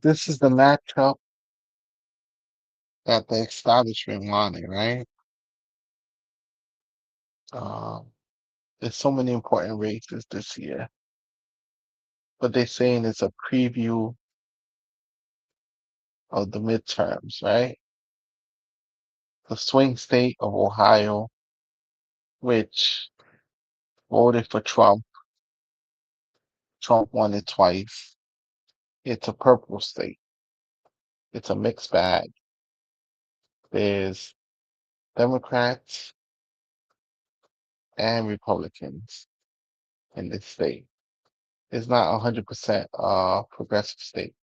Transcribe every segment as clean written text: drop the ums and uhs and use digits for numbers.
This is the matchup that the establishment wanted, right? Uh, there's so many important races this year, but they're saying it's a preview of the midterms, right? The swing state of Ohio, which voted for Trump. Trump won it twice. It's a purple state. It's a mixed bag. There's Democrats and Republicans in this state. It's not 100% progressive state.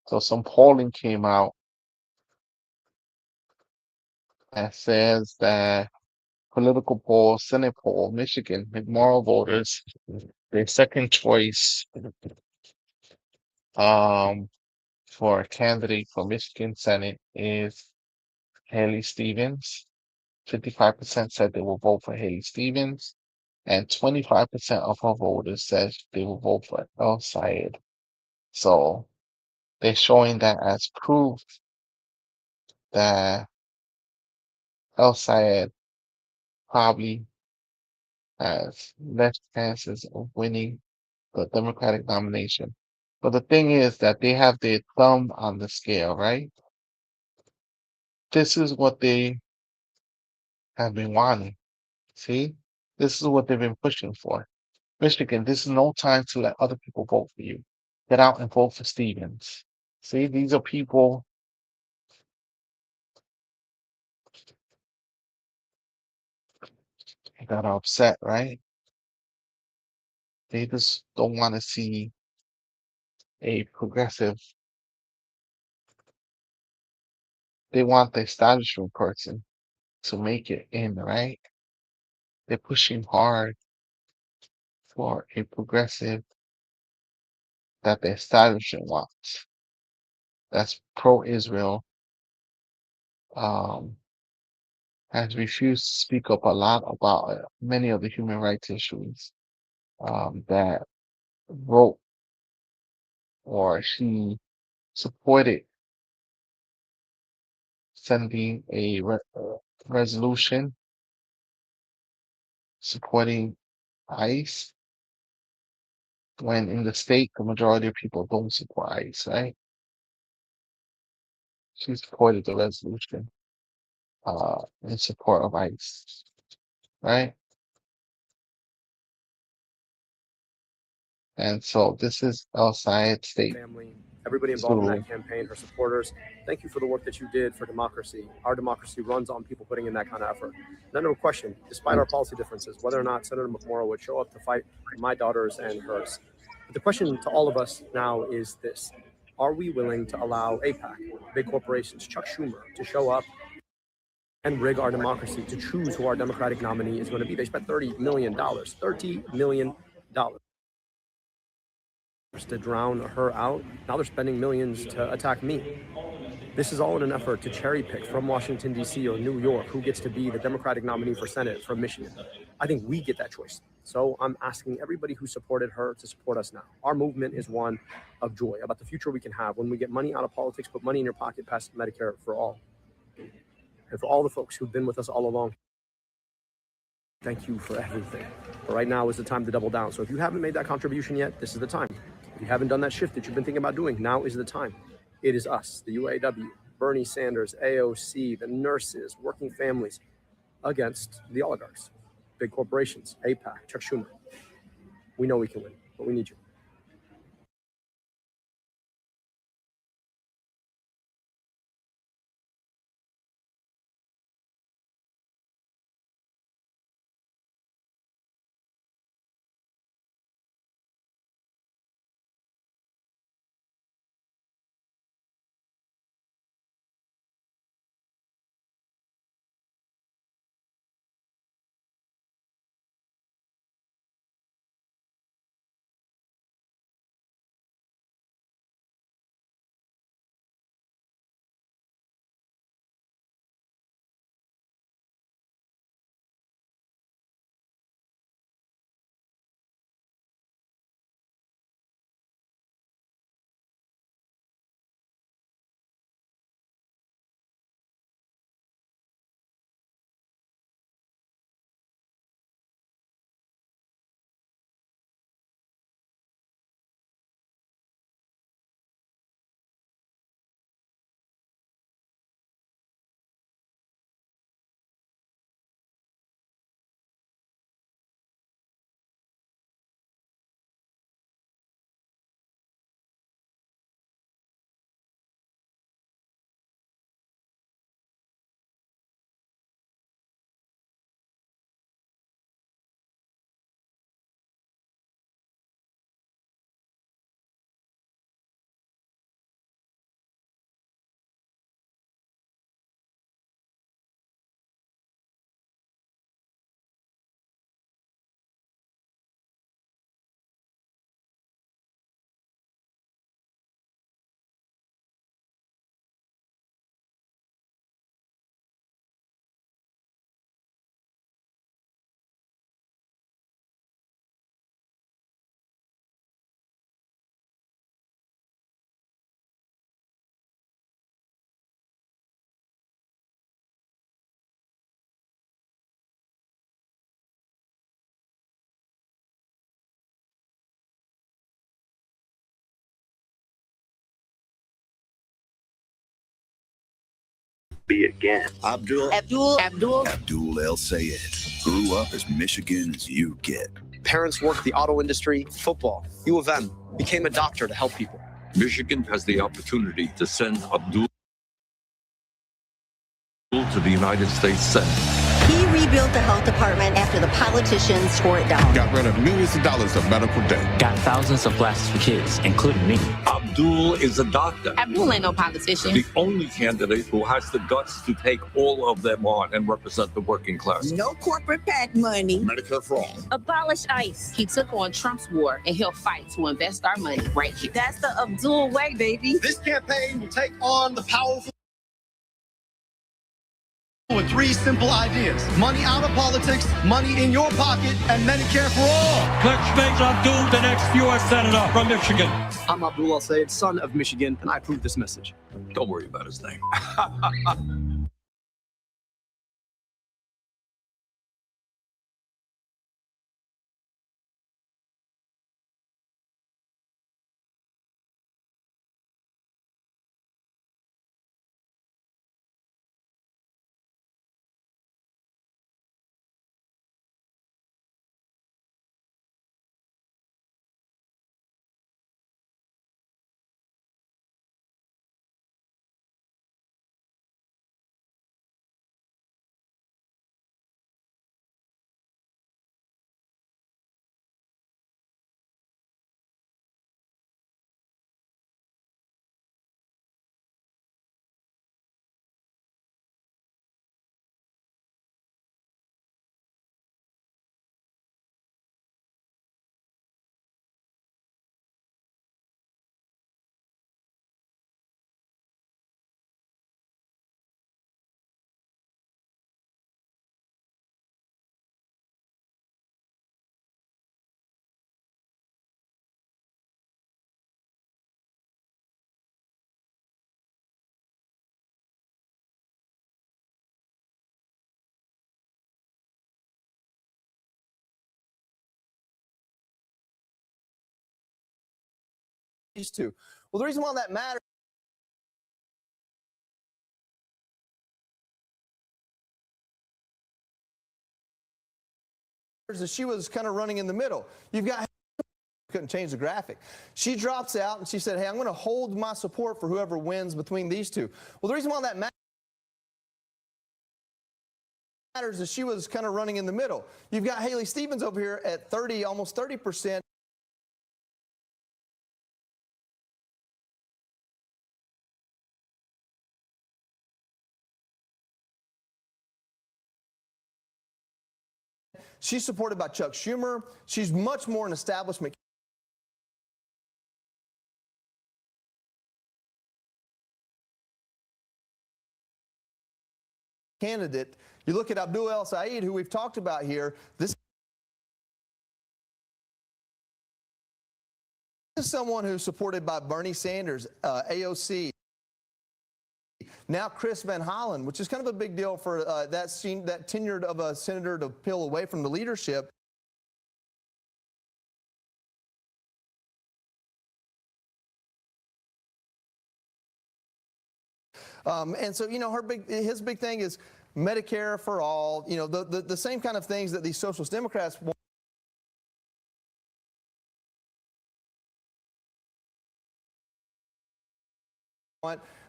So some polling came out that says that political poll, Senate poll, Michigan, moral voters, their second choice um, for a candidate for Michigan Senate is Haley Stevens. 55% said they will vote for Haley Stevens, and 25% of her voters said they will vote for El Sayed. So they're showing that as proof that El Sayed probably has less chances of winning the Democratic nomination. But the thing is that they have their thumb on the scale, right? This is what they have been wanting. See? This is what they've been pushing for. Michigan, this is no time to let other people vote for you. Get out and vote for Stevens. See, these are people that are upset, right? They just don't want to see a progressive, they want the establishment person to make it in, right? They're pushing hard for a progressive that the establishment wants. That's pro-Israel, um, has refused to speak up a lot about many of the human rights issues that wrote or she supported sending a resolution supporting ICE when in the state the majority of people don't support ICE, right? She supported the resolution in support of ICE, right? And so this is El Sayed State. Family, everybody involved in So that campaign, her supporters. Thank you for the work that you did for democracy. Our democracy runs on people putting in that kind of effort. None of a question, despite our policy differences, whether or not Senator McMorrow would show up to fight for my daughters and hers. But the question to all of us now is this: are we willing to allow APAC, big corporations, Chuck Schumer, to show up and rig our democracy to choose who our Democratic nominee is going to be? They spent $30 million, $30 million to drown her out. Now they're spending millions to attack me. This is all in an effort to cherry pick from Washington, D.C. or New York who gets to be the Democratic nominee for Senate from Michigan. I think we get that choice. So I'm asking everybody who supported her to support us now. Our movement is one of joy about the future we can have when we get money out of politics, put money in your pocket, pass Medicare for all. And for all the folks who've been with us all along, thank you for everything. But right now is the time to double down. So if you haven't made that contribution yet, this is the time. If you haven't done that shift that you've been thinking about doing, now is the time. It is us, the UAW, Bernie Sanders, AOC, the nurses, working families, against the oligarchs, big corporations, APAC, Chuck Schumer. We know we can win, but we need you. be again. Abdul El Sayed grew up as Michigan as you get. Parents worked the auto industry, football, U of M, became a doctor to help people. Michigan has the opportunity to send Abdul to the United States Senate. He rebuilt the health department after the politicians tore it down. Got rid of millions of dollars of medical debt. Got thousands of glasses for kids, including me. Abdul is a doctor. Abdul ain't no politician. The only candidate who has the guts to take all of them on and represent the working class. No corporate PAC money. Medicare for all. Abolish ICE. He took on Trump's war, and he'll fight to invest our money right here. That's the Abdul way, baby. This campaign will take on the powerful with three simple ideas: money out of politics, money in your pocket, and Medicare for all. Let's make Abdul the next U.S. Senator from Michigan. I'm Abdul El Sayed, son of Michigan, and I approve this message. Don't worry about his name. These two. Well, the reason why that matters is she was kind of running in the middle. You've got couldn't change the graphic. She drops out and she said, hey, I'm going to hold my support for whoever wins between these two. Well, the reason why that matters is she was kind of running in the middle. You've got Haley Stevens over here at 30, almost 30%. She's supported by Chuck Schumer. She's much more an establishment candidate. You look at Abdul El Sayed, who we've talked about here. This is someone who's supported by Bernie Sanders, AOC. Now Chris Van Hollen, which is kind of a big deal for that tenure of a senator to peel away from the leadership. And so, you know, his big thing is Medicare for all, you know, the same kind of things that these socialist Democrats want.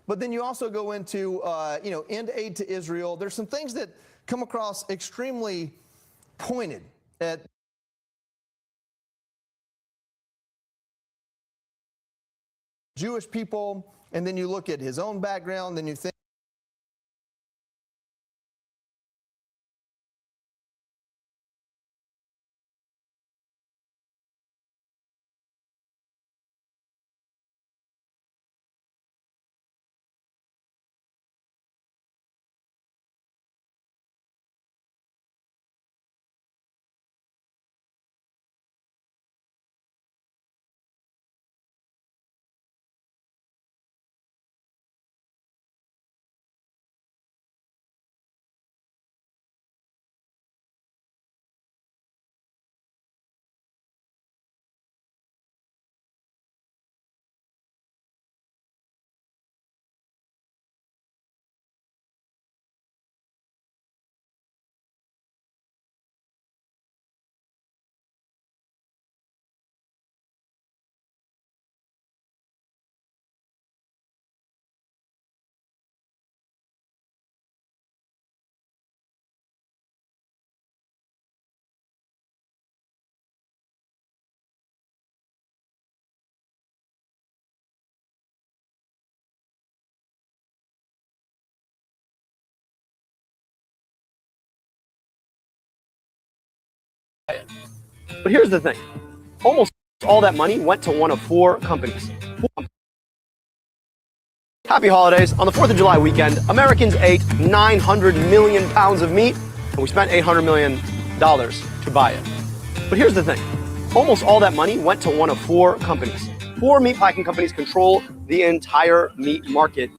But then you also go into, you know, end aid to Israel. There's some things that come across extremely pointed at Jewish people, and then you look at his own background, then you think But here's the thing. Almost all that money went to one of four companies. Happy holidays. On the 4th of July weekend, Americans ate 900 million pounds of meat, and we spent $800 million to buy it. But here's the thing. Almost all that money went to one of four companies. Four meat packing companies control the entire meat market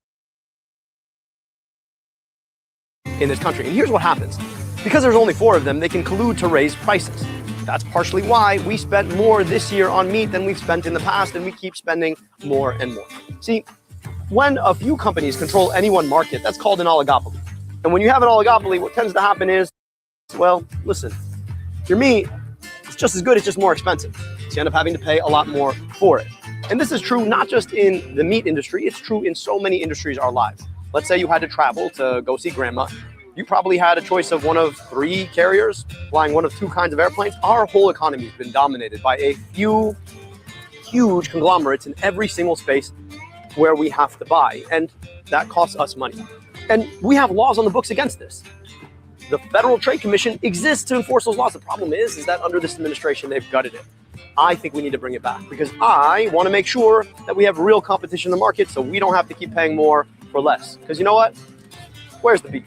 in this country. And here's what happens. Because there's only four of them, they can collude to raise prices. That's partially why we spent more this year on meat than we've spent in the past, and we keep spending more and more. See, when a few companies control any one market, that's called an oligopoly. And when you have an oligopoly, what tends to happen is, well, listen, your meat is just as good, it's just more expensive. So you end up having to pay a lot more for it. And this is true not just in the meat industry, it's true in so many industries of our lives. Let's say you had to travel to go see grandma. You probably had a choice of one of three carriers, flying one of two kinds of airplanes. Our whole economy has been dominated by a few huge conglomerates in every single space where we have to buy, and that costs us money. And we have laws on the books against this. The Federal Trade Commission exists to enforce those laws. The problem is that under this administration, they've gutted it. I think we need to bring it back because I want to make sure that we have real competition in the market so we don't have to keep paying more for less. Because you know what? Where's the beef?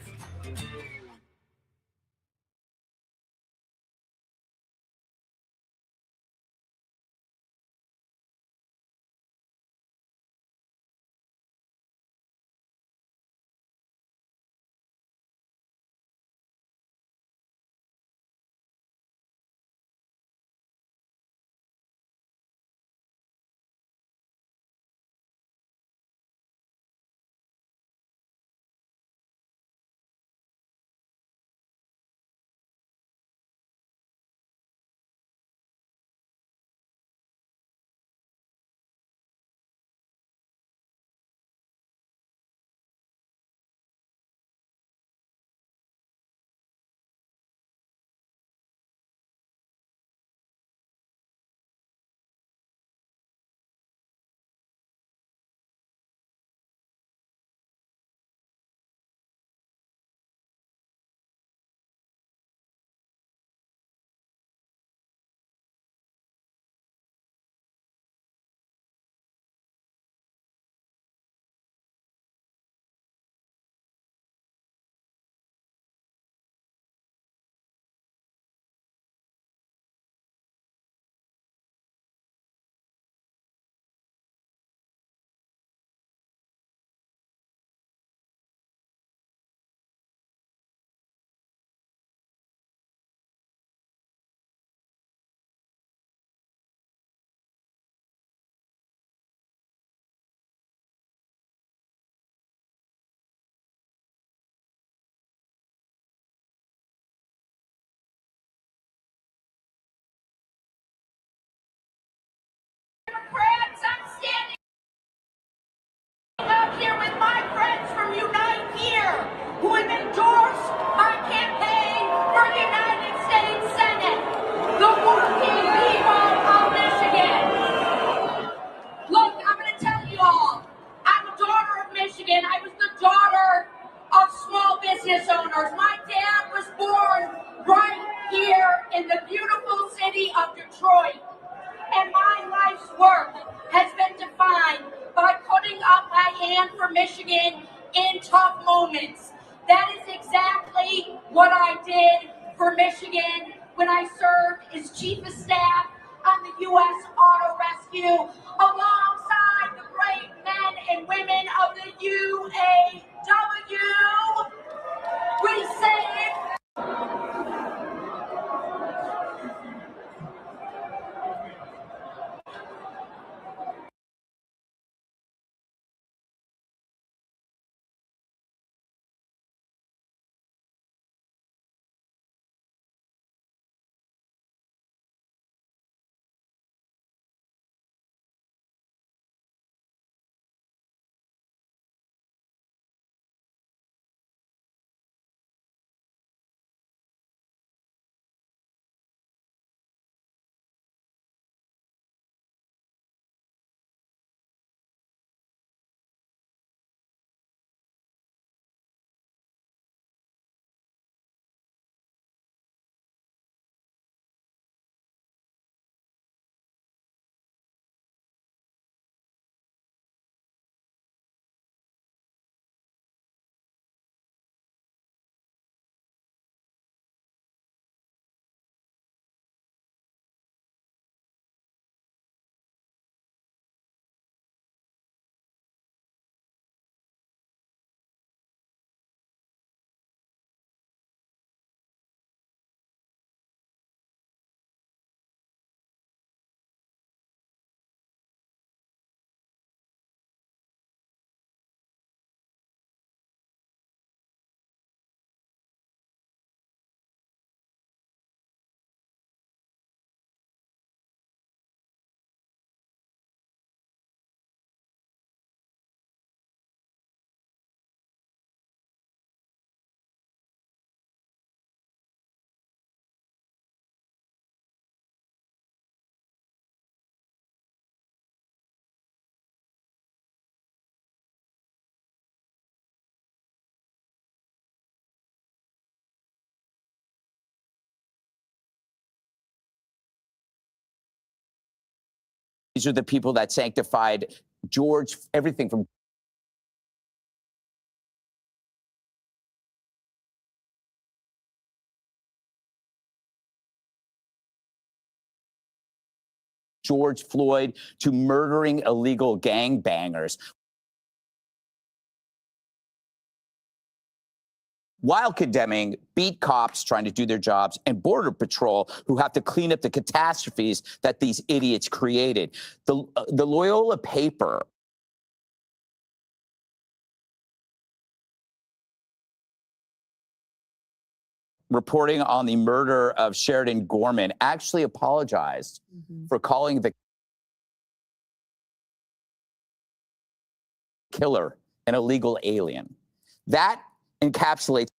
Democrats, I'm standing up here with my friends from Unite Here, who have endorsed my campaign for United States Senate, the working people of Michigan. Look, I'm going to tell you all, I'm a daughter of Michigan. I was the daughter of small business owners. My dad was born right here in the beautiful city of Detroit. And my life's work has been defined by putting up my hand for Michigan in tough moments. That is exactly what I did for Michigan when I served as Chief of Staff on the U.S. Auto Rescue alongside the great men and women of the UAW. We saved These are the people that sanctified George, everything from George Floyd to murdering illegal gangbangers. While condemning beat cops trying to do their jobs and Border Patrol who have to clean up the catastrophes that these idiots created. The Loyola paper reporting on the murder of Sheridan Gorman actually apologized for calling the killer an illegal alien. That encapsulates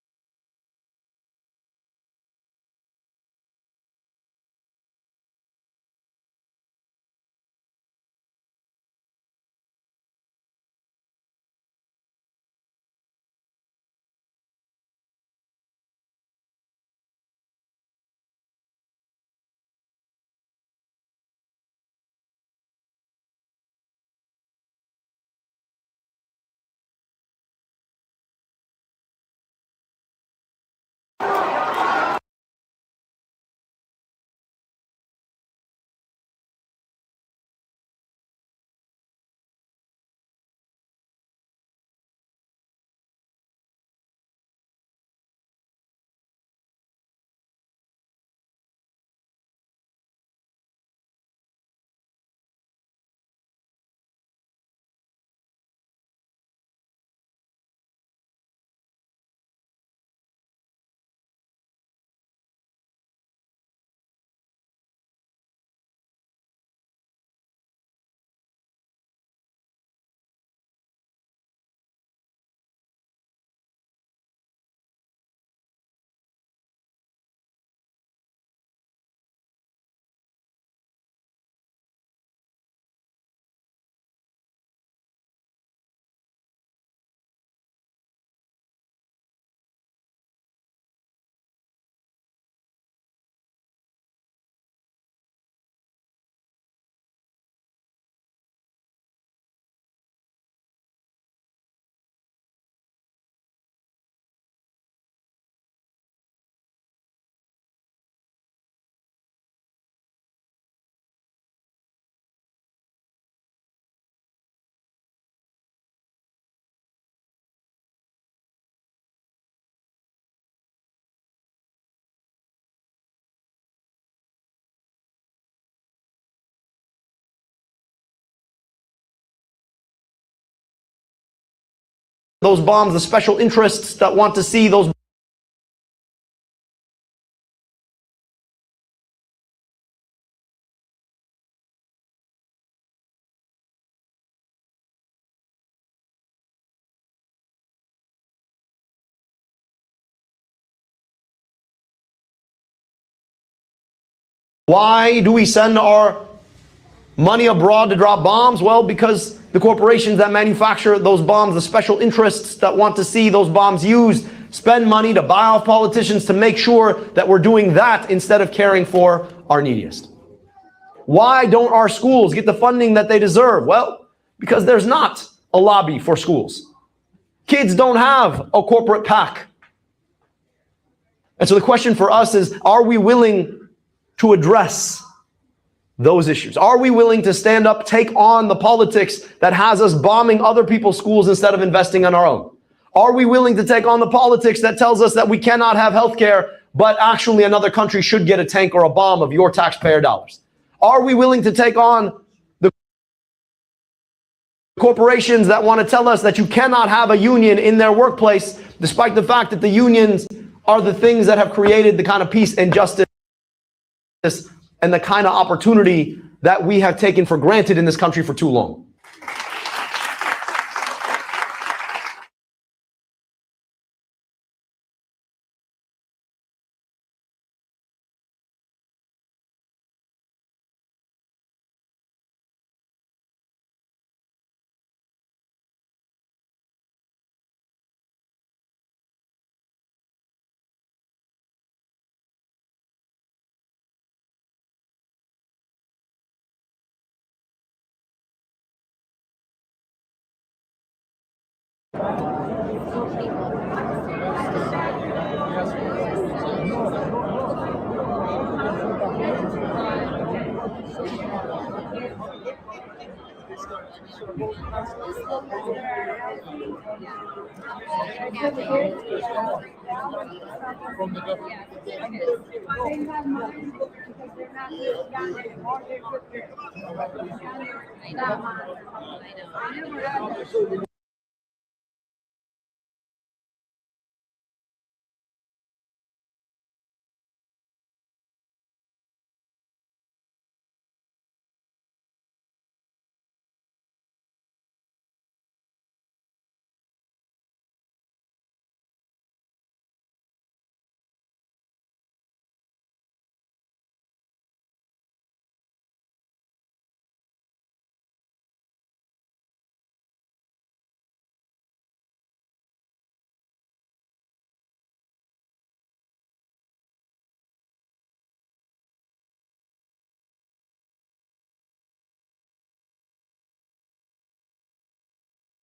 those bombs, the special interests that want to see those. Why do we send our money abroad to drop bombs? Well, because the corporations that manufacture those bombs, the special interests that want to see those bombs used, spend money to buy off politicians to make sure that we're doing that instead of caring for our neediest. Why don't our schools get the funding that they deserve? Well, because there's not a lobby for schools. Kids don't have a corporate PAC. And so the question for us is, are we willing to address those issues? Are we willing to stand up, take on the politics that has us bombing other people's schools instead of investing in our own? Are we willing to take on the politics that tells us that we cannot have healthcare, but actually another country should get a tank or a bomb of your taxpayer dollars? Are we willing to take on the corporations that want to tell us that you cannot have a union in their workplace, despite the fact that the unions are the things that have created the kind of peace and justice and the kind of opportunity that we have taken for granted in this country for too long?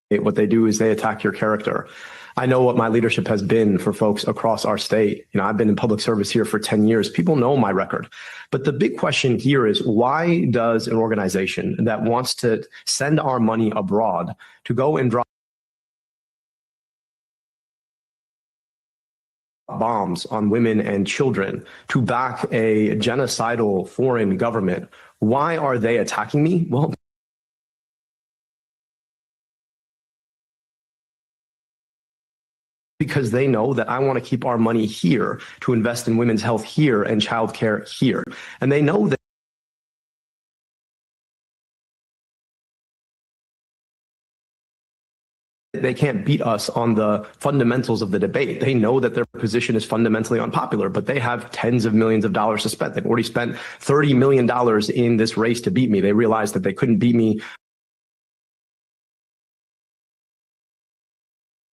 What they do is they attack your character. I know what my leadership has been for folks across our state. You know, I've been in public service here for 10 years. People know my record. But the big question here is, why does an organization that wants to send our money abroad to go and drop bombs on women and children, to back a genocidal foreign government, why are they attacking me? Well, because they know that I want to keep our money here to invest in women's health here and childcare here. And they know that they can't beat us on the fundamentals of the debate. They know that their position is fundamentally unpopular, but they have tens of millions of dollars to spend. They've already spent $30 million in this race to beat me. They realized that they couldn't beat me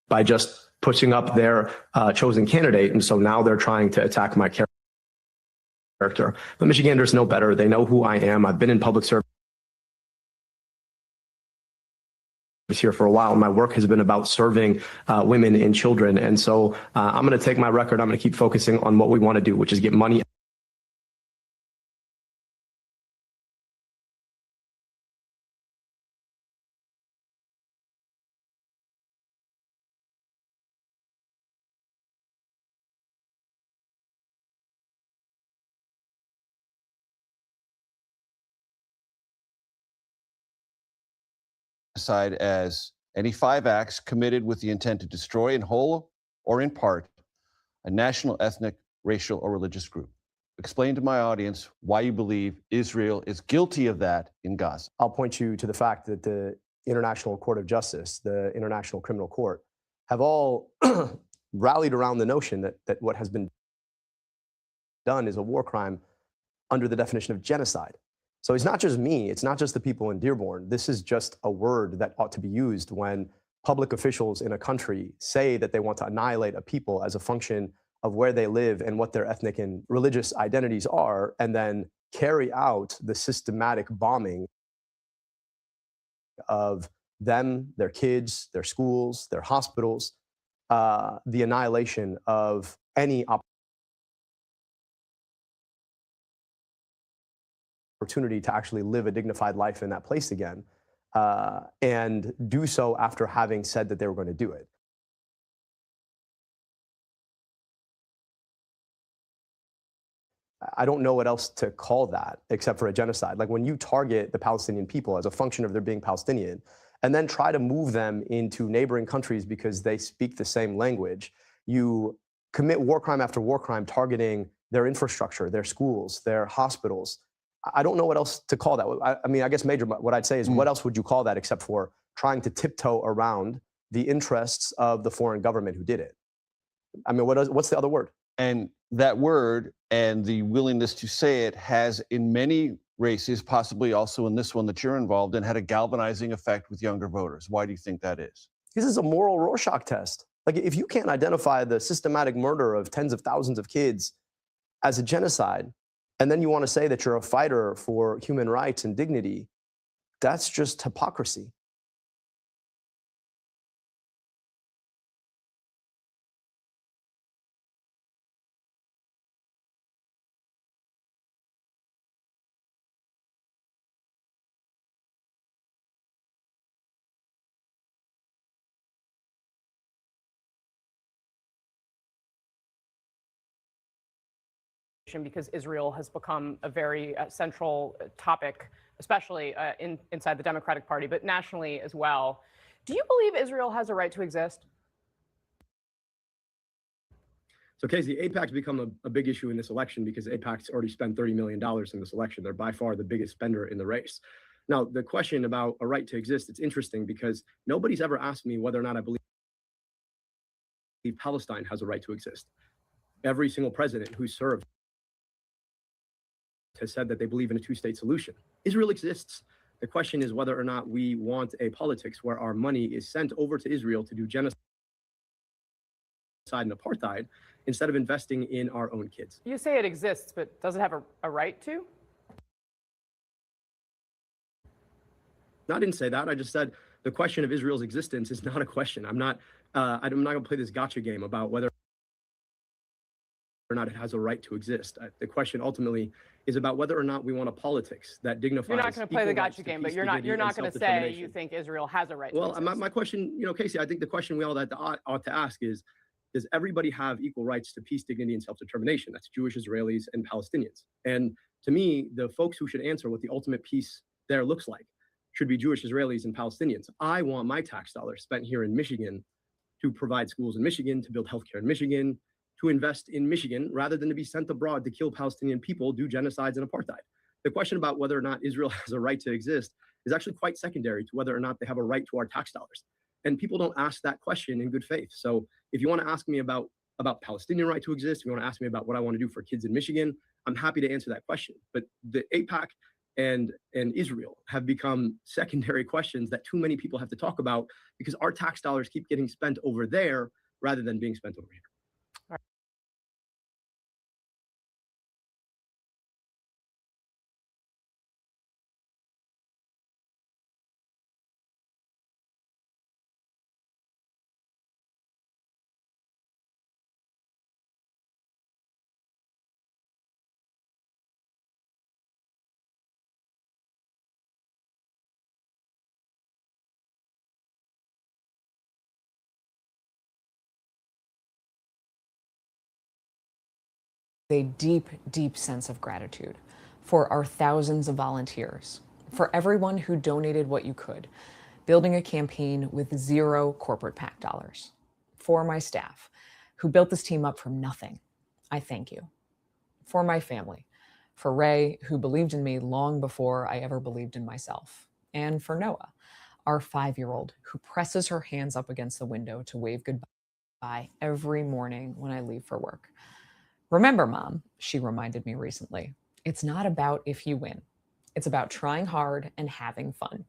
by just pushing up their chosen candidate. And so now they're trying to attack my character. But Michiganders know better. They know who I am. I've been in public service here for a while. My work has been about serving women and children. And so I'm going to take my record. I'm going to keep focusing on what we want to do, which is get money Side as any 5 acts committed with the intent to destroy in whole or in part a national, ethnic, racial, or religious group. Explain to my audience why you believe Israel is guilty of that in Gaza. I'll point you to the fact that the International Court of Justice, the International Criminal Court, have all rallied around the notion that what has been done is a war crime under the definition of genocide. So it's not just me, it's not just the people in Dearborn. This is just a word that ought to be used when public officials in a country say that they want to annihilate a people as a function of where they live and what their ethnic and religious identities are, and then carry out the systematic bombing of them, their kids, their schools, their hospitals, the annihilation of any opportunity to actually live a dignified life in that place again, and do so after having said that they were going to do it. I don't know what else to call that except for a genocide. Like when you target the Palestinian people as a function of their being Palestinian, and then try to move them into neighboring countries because they speak the same language, you commit war crime after war crime targeting their infrastructure, their schools, their hospitals. I don't know what else to call that. I mean, I guess, Major, what I'd say is, what else would you call that except for trying to tiptoe around the interests of the foreign government who did it? I mean, what's the other word? And that word and the willingness to say it has, in many races, possibly also in this one that you're involved in, had a galvanizing effect with younger voters. Why do you think that is? This is a moral Rorschach test. Like, if you can't identify the systematic murder of tens of thousands of kids as a genocide, and then you want to say that you're a fighter for human rights and dignity, that's just hypocrisy. conversation because Israel has become a very central topic, especially inside the Democratic Party, but nationally as well. Do you believe Israel has a right to exist? So, Casey, AIPAC's become a big issue in this election because AIPAC's already spent $30 million in this election. They're by far the biggest spender in the race. Now, the question about a right to exist, it's interesting because nobody's ever asked me whether or not I believe Palestine has a right to exist. Every single president who served has said that they believe in a two-state solution. Israel exists. The question is whether or not we want a politics where our money is sent over to Israel to do genocide and apartheid instead of investing in our own kids. You say it exists, but does it have a right to? No, I didn't say that. I just said the question of Israel's existence is not a question. I'm not going to play this gotcha game about whether or not it has a right to exist. The question ultimately is about whether or not we want a politics that dignifies. You're not going to play the gotcha game, but you're not going to say you think Israel has a right to exist. Well, my question, Casey, I think the question we all ought to ask is, does everybody have equal rights to peace, dignity, and self-determination? That's Jewish, Israelis, and Palestinians. And to me, the folks who should answer what the ultimate peace there looks like should be Jewish, Israelis, and Palestinians. I want my tax dollars spent here in Michigan to provide schools in Michigan, to build healthcare in Michigan, to invest in Michigan, rather than to be sent abroad to kill Palestinian people, do genocides and apartheid. The question about whether or not Israel has a right to exist is actually quite secondary to whether or not they have a right to our tax dollars. And people don't ask that question in good faith. So if you want to ask me about Palestinian right to exist, if you want to ask me about what I want to do for kids in Michigan, I'm happy to answer that question. But the AIPAC and Israel have become secondary questions that too many people have to talk about because our tax dollars keep getting spent over there rather than being spent over here. A deep, deep sense of gratitude for our thousands of volunteers, for everyone who donated what you could, building a campaign with zero corporate PAC dollars, for my staff who built this team up from nothing. I thank you. For my family, for Ray, who believed in me long before I ever believed in myself, and for Noah, our 5-year-old who presses her hands up against the window to wave goodbye every morning when I leave for work. Remember, Mom, she reminded me recently, it's not about if you win. It's about trying hard and having fun.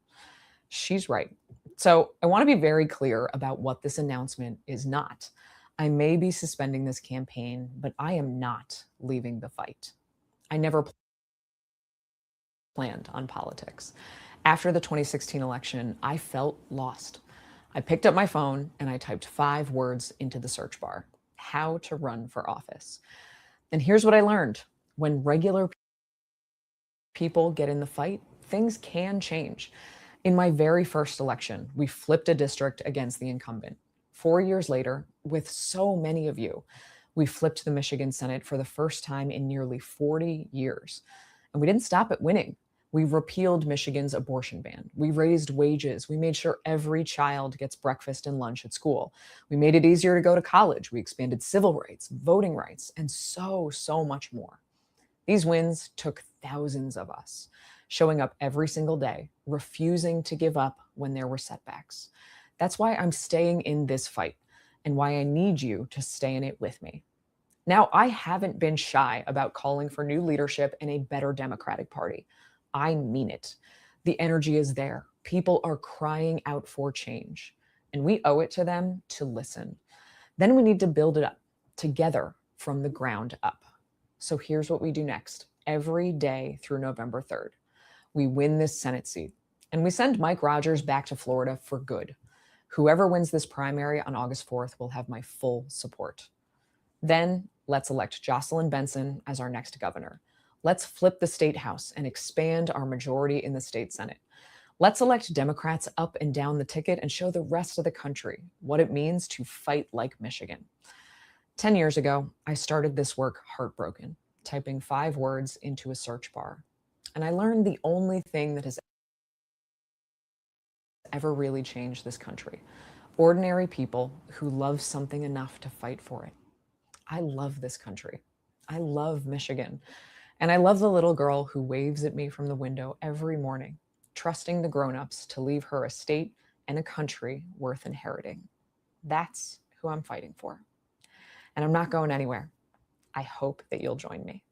She's right. So I want to be very clear about what this announcement is not. I may be suspending this campaign, but I am not leaving the fight. I never planned on politics. After the 2016 election, I felt lost. I picked up my phone and I typed 5 words into the search bar: how to run for office. And here's what I learned. When regular people get in the fight, things can change. In my very first election, we flipped a district against the incumbent. 4 years later, with so many of you, we flipped the Michigan Senate for the first time in nearly 40 years. And we didn't stop at winning. We repealed Michigan's abortion ban. We raised wages. We made sure every child gets breakfast and lunch at school. We made it easier to go to college. We expanded civil rights, voting rights, and so much more. These wins took thousands of us, showing up every single day, refusing to give up when there were setbacks. That's why I'm staying in this fight and why I need you to stay in it with me. Now, I haven't been shy about calling for new leadership and a better Democratic Party. I mean it. The energy is there. People are crying out for change, and we owe it to them to listen. Then we need to build it up together from the ground up. So here's what we do next. Every day through November 3rd, we win this Senate seat, and we send Mike Rogers back to Florida for good. Whoever wins this primary on August 4th will have my full support. Then let's elect Jocelyn Benson as our next governor. Let's flip the state house and expand our majority in the state Senate. Let's elect Democrats up and down the ticket and show the rest of the country what it means to fight like Michigan. 10 years ago, I started this work heartbroken, typing 5 words into a search bar. And I learned the only thing that has ever really changed this country. Ordinary people who love something enough to fight for it. I love this country. I love Michigan. And I love the little girl who waves at me from the window every morning, trusting the grown-ups to leave her a state and a country worth inheriting. That's who I'm fighting for. And I'm not going anywhere. I hope that you'll join me.